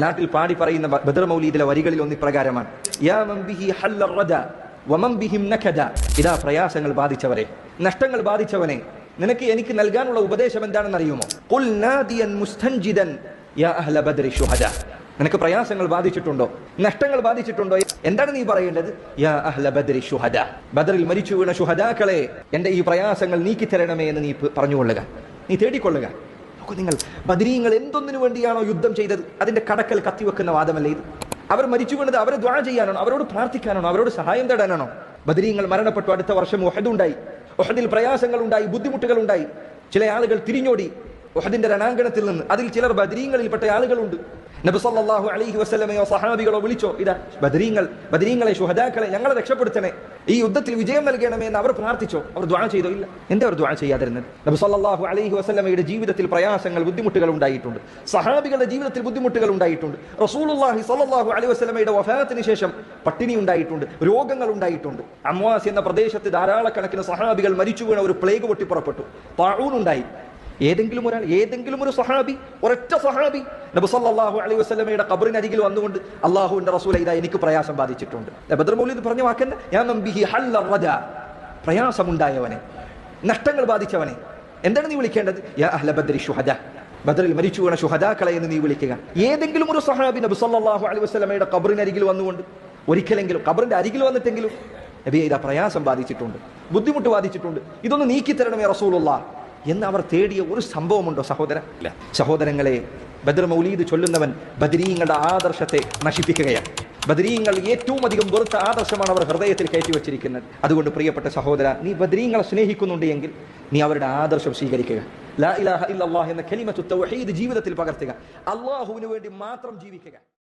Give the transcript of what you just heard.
നാട്ടിൽ പാടി പറയുന്ന ബദർ മൗലീദിലെ വരികളിൽ ഒന്ന് ഇപ്രകാരമാണ്: യാ മൻ ബിഹി ഹല്ലർ റദാ വമൻ ബിഹിം നകദ. ഇതാ പ്രയാസങ്ങൾ ബാധിച്ചവരെ, നഷ്ടങ്ങൾ ബാധിച്ചവനെ, നിനക്ക് എനിക്ക് നൽകാനുള്ള ഉപദേശം എന്താണെന്ന് അറിയുമോ? ഖുൽ നാദിയൻ മുസ്തൻജിദൻ യാ അഹ്ല ബദ്രി ശുഹദാ. നിനക്ക് പ്രയാസങ്ങൾ ബാധിച്ചിട്ടുണ്ടോ, നഷ്ടങ്ങൾ ബാധിച്ചിട്ടുണ്ടോ? എന്താണ് നീ പറയേണ്ടത്? യാ അഹ്ല ബദ്രി ശുഹദാ, ബദറിൽ മരിച്ചു വീണ ശുഹദാക്കളെ, എന്റെ ഈ പ്രയാസങ്ങൾ നീക്കിത്തരണമേ എന്ന് നീ പറഞ്ഞുകൊള്ളുക, നീ തേടിക്കൊള്ളുക. നിങ്ങൾ ബദരീങ്ങൾ എന്തൊന്നിനു വേണ്ടിയാണോ യുദ്ധം ചെയ്തത് അതിന്റെ കടക്കൽ കത്തിവെക്കുന്ന വാദമല്ലേ ഇത്? അവർ മരിച്ചു വീണത് അവരെ ദുആ ചെയ്യാനാണോ, അവരോട് പ്രാർത്ഥിക്കാനാണോ, അവരോട് സഹായം തേടാനാണോ? ബദരീങ്ങൾ മരണപ്പെട്ടു. അടുത്ത വർഷം ഉഹദ് ഉണ്ടായി. ഉഹദിൽ പ്രയാസങ്ങൾ ഉണ്ടായി, ബുദ്ധിമുട്ടുകൾ ഉണ്ടായി. ചില ആളുകൾ തിരിഞ്ഞോടി ഉഹദിന്റെ രണാങ്കണത്തിൽ നിന്ന്. അതിൽ ചിലർ ബദരീങ്ങളിൽപ്പെട്ട ആളുകളുണ്ട്. നബി സല്ലല്ലാഹു അലൈഹി വസല്ലമയോ സഹാബികളോ വിളിച്ചോ, ഇതാ ബദരീങ്ങളെ ശുഹദാക്കളെ ഞങ്ങളെ രക്ഷപ്പെടുത്തണേ, ഈ യുദ്ധത്തിൽ വിജയം നൽകണമേ എന്ന് അവർ പ്രാർത്ഥിച്ചോ? അവർ ദുആ ചെയ്തോ? ഇല്ല. എന്താ അവർ ദുആ ചെയ്യാതിരുന്നത്? നബി സല്ലല്ലാഹു അലൈഹി വസല്ലമയുടെ ജീവിതത്തിൽ പ്രയാസങ്ങൾ, ബുദ്ധിമുട്ടുകൾ ഉണ്ടായിട്ടുണ്ട്. സഹാബികളുടെ ജീവിതത്തിൽ ബുദ്ധിമുട്ടുകൾ ഉണ്ടായിട്ടുണ്ട്. റസൂലുള്ളാഹി സല്ലല്ലാഹു അലൈഹി വസല്ലമയുടെ വഫാത്തിന് ശേഷം പട്ടിണി ഉണ്ടായിട്ടുണ്ട്, രോഗങ്ങൾ ഉണ്ടായിട്ടുണ്ട്. അംവാസ് എന്ന പ്രദേശത്ത് ധാരാളക്കണക്കിന് സഹാബികൾ മരിച്ചു വീണ ഒരു പ്ലേഗ് പൊട്ടിപ്പുറപ്പെട്ടു, താഊൻ ഉണ്ടായി. ഏതെങ്കിലും ഒരു സഹാബി, ഒരൊറ്റ സഹാബി നബി സല്ലല്ലാഹു അലൈഹി വസല്ലമയുടെ ഖബറിനരികിൽ വന്നുകൊണ്ട് അല്ലാഹുവിന്റെ റസൂലേ ഇതാ എനിക്ക് പ്രയാസം ബാധിച്ചിട്ടുണ്ട്. ബദർ മൗലിദ് പറഞ്ഞ വാക്കല്ല, യാ മൻ ബിഹി ഹല്ലർ റദാ, പ്രയാസമുണ്ടായവനെ, നഷ്ടങ്ങൾ ബാധിച്ചവനെ എന്താണ് നീ വിളിക്കേണ്ടത്? യാ അഹ്ല ബദ്രി ശുഹദാ, ബദറിൽ മരിച്ചു വീണ ശുഹദാക്കളെ എന്ന് നീ വിളിക്കുക. ഏതെങ്കിലും ഒരു സഹാബി നബി സല്ലല്ലാഹു അലൈഹി വസല്ലമയുടെ ഖബറിനരികിൽ വന്നുകൊണ്ട് ഒരിക്കലെങ്കിലും, ഖബറിന്റെ അരികിൽ വന്നിട്ടെങ്കിലും നബിയെ ഇതാ പ്രയാസം ബാധിച്ചിട്ടുണ്ട്, ബുദ്ധിമുട്ട് ബാധിച്ചിട്ടുണ്ട്, ഇതൊന്ന് നീക്കി തരണമേ റസൂലുള്ളാഹ് എന്ന് അവർ തേടിയ ഒരു സംഭവമുണ്ടോ സഹോദര? ഇല്ല. സഹോദരങ്ങളെ, ബദർ മൗലീദ് ചൊല്ലുന്നവൻ ബദരീങ്ങളുടെ ആദർശത്തെ നശിപ്പിക്കുകയാണ്. ബദരീങ്ങൾ ഏറ്റവും അധികം വെറുത്ത ആദർശമാണ് അവർ ഹൃദയത്തിൽ കയറ്റി വെച്ചിരിക്കുന്നത്. അതുകൊണ്ട് പ്രിയപ്പെട്ട സഹോദര, നീ ബദരീങ്ങളെ സ്നേഹിക്കുന്നുണ്ട് എങ്കിൽ നീ അവരുടെ ആദർശം സ്വീകരിക്കുക. ലാ ഇലാഹ ഇല്ലല്ലാഹ് എന്ന കലിമത്തു തൗഹീദ് ജീവിതത്തിൽ പകർത്തുക. അല്ലാഹുവിന് വേണ്ടി മാത്രം ജീവിക്കുക.